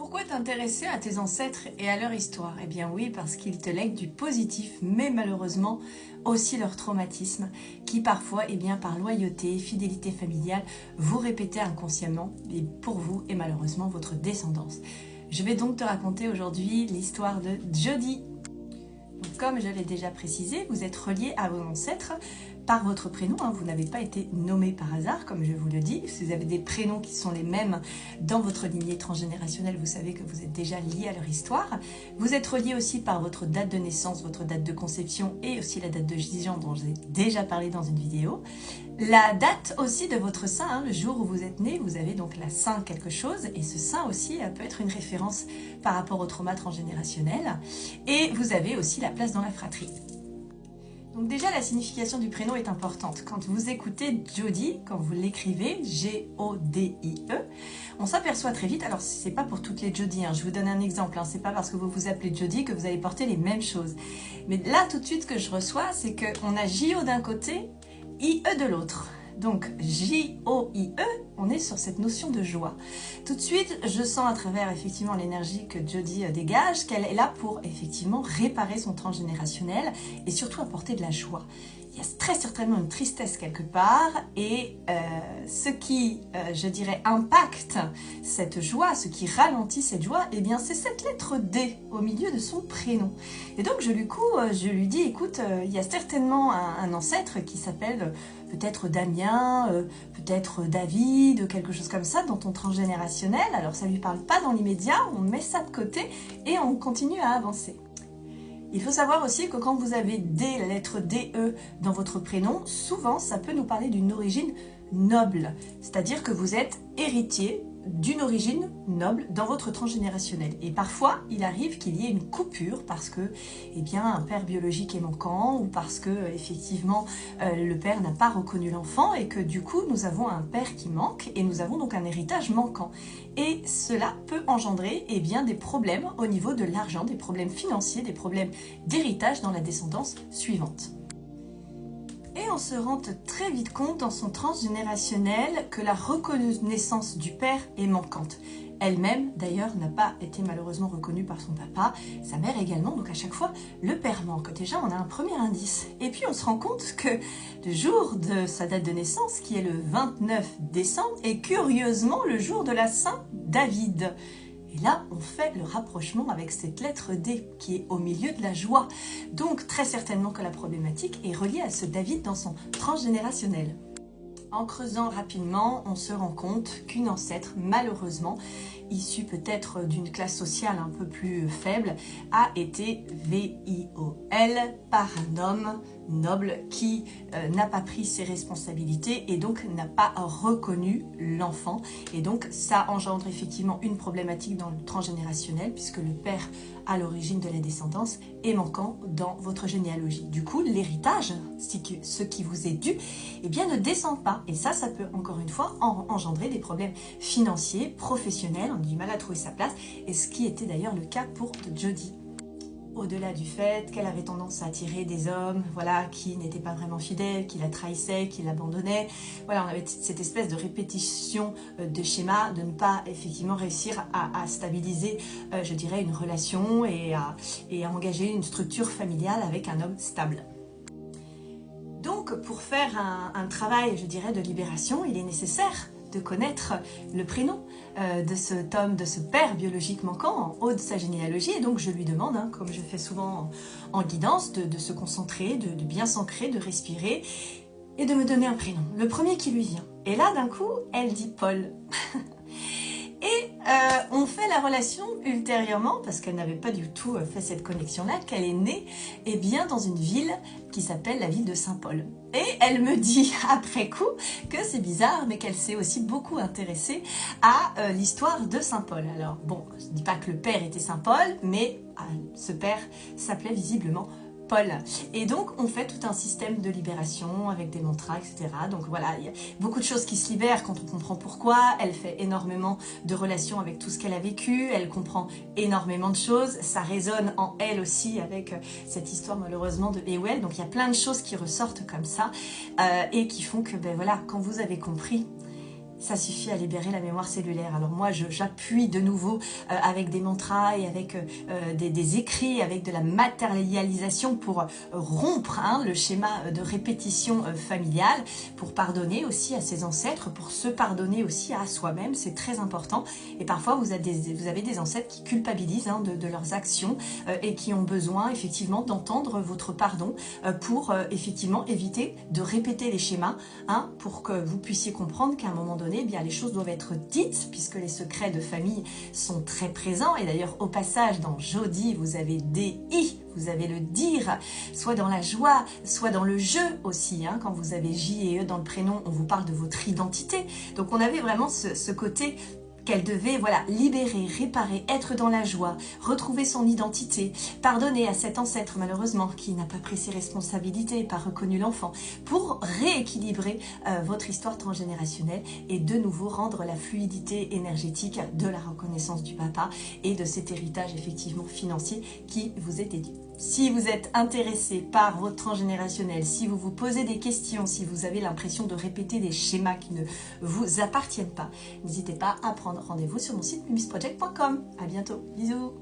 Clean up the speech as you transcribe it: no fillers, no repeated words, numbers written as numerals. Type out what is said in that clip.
Pourquoi t'intéresser à tes ancêtres et à leur histoire? Eh bien oui, parce qu'ils te lèguent du positif, mais malheureusement aussi leur traumatisme, qui parfois, eh bien, par loyauté, fidélité familiale, vous répétez inconsciemment, et pour vous et malheureusement votre descendance. Je vais donc te raconter aujourd'hui l'histoire de Jody. Comme je l'ai déjà précisé, vous êtes relié à vos ancêtres par votre prénom, vous n'avez pas été nommé par hasard, comme je vous le dis. Si vous avez des prénoms qui sont les mêmes dans votre lignée transgénérationnelle, vous savez que vous êtes déjà lié à leur histoire. Vous êtes relié aussi par votre date de naissance, votre date de conception et aussi la date de Gijan dont j'ai déjà parlé dans une vidéo. La date aussi de votre saint, le jour où vous êtes né, vous avez donc la saint quelque chose, et ce saint aussi peut être une référence par rapport au trauma transgénérationnel. Et vous avez aussi la place dans la fratrie. Donc déjà, la signification du prénom est importante. Quand vous écoutez Jody, quand vous l'écrivez, G-O-D-I-E, on s'aperçoit très vite, alors c'est pas pour toutes les Jody, je vous donne un exemple, c'est pas parce que vous vous appelez Jody que vous allez porter les mêmes choses. Mais là, tout de suite, ce que je reçois, c'est qu'on a J-O d'un côté, I-E de l'autre. Donc J-O-I-E, on est sur cette notion de joie. Tout de suite, je sens à travers effectivement l'énergie que Jody dégage qu'elle est là pour effectivement réparer son transgénérationnel et surtout apporter de la joie. Il y a très certainement une tristesse quelque part et ce qui, je dirais, impacte cette joie, ce qui ralentit cette joie, eh bien c'est cette lettre D au milieu de son prénom. Et donc je lui dis, écoute, il y a certainement un ancêtre qui s'appelle peut-être Damien, peut-être David, quelque chose comme ça dans ton transgénérationnel. Alors ça ne lui parle pas dans l'immédiat, on met ça de côté et on continue à avancer. Il faut savoir aussi que quand vous avez D, la lettre DE dans votre prénom, souvent ça peut nous parler d'une origine noble. C'est-à-dire que vous êtes héritier d'une origine noble dans votre transgénérationnel. Et parfois, il arrive qu'il y ait une coupure parce que, eh bien, un père biologique est manquant ou parce que, effectivement, le père n'a pas reconnu l'enfant et que, du coup, nous avons un père qui manque et nous avons donc un héritage manquant. Et cela peut engendrer, eh bien, des problèmes au niveau de l'argent, des problèmes financiers, des problèmes d'héritage dans la descendance suivante. Et on se rend très vite compte dans son transgénérationnel que la reconnaissance du père est manquante. Elle-même, d'ailleurs, n'a pas été malheureusement reconnue par son papa, sa mère également, donc à chaque fois, le père manque. Déjà, on a un premier indice. Et puis, on se rend compte que le jour de sa date de naissance, qui est le 29 décembre, est curieusement le jour de la Saint-David. Et là, on fait le rapprochement avec cette lettre D qui est au milieu de la joie. Donc, très certainement que la problématique est reliée à ce David dans son transgénérationnel. En creusant rapidement, on se rend compte qu'une ancêtre, malheureusement, issue peut-être d'une classe sociale un peu plus faible, a été VIOL par un homme noble qui n'a pas pris ses responsabilités et donc n'a pas reconnu l'enfant. Et donc ça engendre effectivement une problématique dans le transgénérationnel puisque le père à l'origine de la descendance est manquant dans votre généalogie. Du coup, l'héritage, ce qui vous est dû, eh bien ne descend pas. Et ça peut encore une fois engendrer des problèmes financiers, professionnels, on a du mal à trouver sa place, et ce qui était d'ailleurs le cas pour Jody. Au-delà du fait qu'elle avait tendance à attirer des hommes, voilà, qui n'étaient pas vraiment fidèles, qui la trahissaient, qui l'abandonnaient. Voilà, on avait cette espèce de répétition de schéma, de ne pas effectivement réussir à stabiliser, je dirais, une relation et à engager une structure familiale avec un homme stable. Donc, pour faire un travail, je dirais, de libération, il est nécessaire de connaître le prénom de cet homme, de ce père biologique manquant en haut de sa généalogie. Et donc je lui demande, comme je fais souvent en guidance, de se concentrer, de bien s'ancrer, de respirer et de me donner un prénom, le premier qui lui vient. Et là d'un coup, elle dit Paul. Et on fait la relation ultérieurement, parce qu'elle n'avait pas du tout fait cette connexion-là, qu'elle est née bien dans une ville qui s'appelle la ville de Saint-Paul. Et elle me dit après coup que c'est bizarre, mais qu'elle s'est aussi beaucoup intéressée à l'histoire de Saint-Paul. Alors bon, je ne dis pas que le père était Saint-Paul, mais ce père s'appelait visiblement Paul. Et donc, on fait tout un système de libération avec des mantras, etc. Donc voilà, il y a beaucoup de choses qui se libèrent quand on comprend pourquoi. Elle fait énormément de relations avec tout ce qu'elle a vécu. Elle comprend énormément de choses. Ça résonne en elle aussi avec cette histoire malheureusement de Ewell. Donc il y a plein de choses qui ressortent comme ça et qui font que, ben voilà, quand vous avez compris, ça suffit à libérer la mémoire cellulaire. Alors moi, j'appuie de nouveau avec des mantras et avec des écrits, avec de la matérialisation pour rompre le schéma de répétition familiale, pour pardonner aussi à ses ancêtres, pour se pardonner aussi à soi-même, c'est très important. Et parfois, vous avez des ancêtres qui culpabilisent de leurs actions et qui ont besoin effectivement d'entendre votre pardon pour effectivement éviter de répéter les schémas, pour que vous puissiez comprendre qu'à un moment donné, eh bien, les choses doivent être dites, puisque les secrets de famille sont très présents. Et d'ailleurs, au passage, dans Jodi, vous avez des i, vous avez le dire, soit dans la joie, soit dans le jeu aussi. Quand vous avez J et E dans le prénom, on vous parle de votre identité. Donc on avait vraiment ce côté qu'elle devait libérer, réparer, être dans la joie, retrouver son identité, pardonner à cet ancêtre malheureusement qui n'a pas pris ses responsabilités, pas reconnu l'enfant, pour rééquilibrer votre histoire transgénérationnelle et de nouveau rendre la fluidité énergétique de la reconnaissance du papa et de cet héritage effectivement financier qui vous est dédié. Si vous êtes intéressé par votre transgénérationnel, si vous vous posez des questions, si vous avez l'impression de répéter des schémas qui ne vous appartiennent pas, n'hésitez pas à prendre rendez-vous sur mon site mumisproject.com. À bientôt, bisous.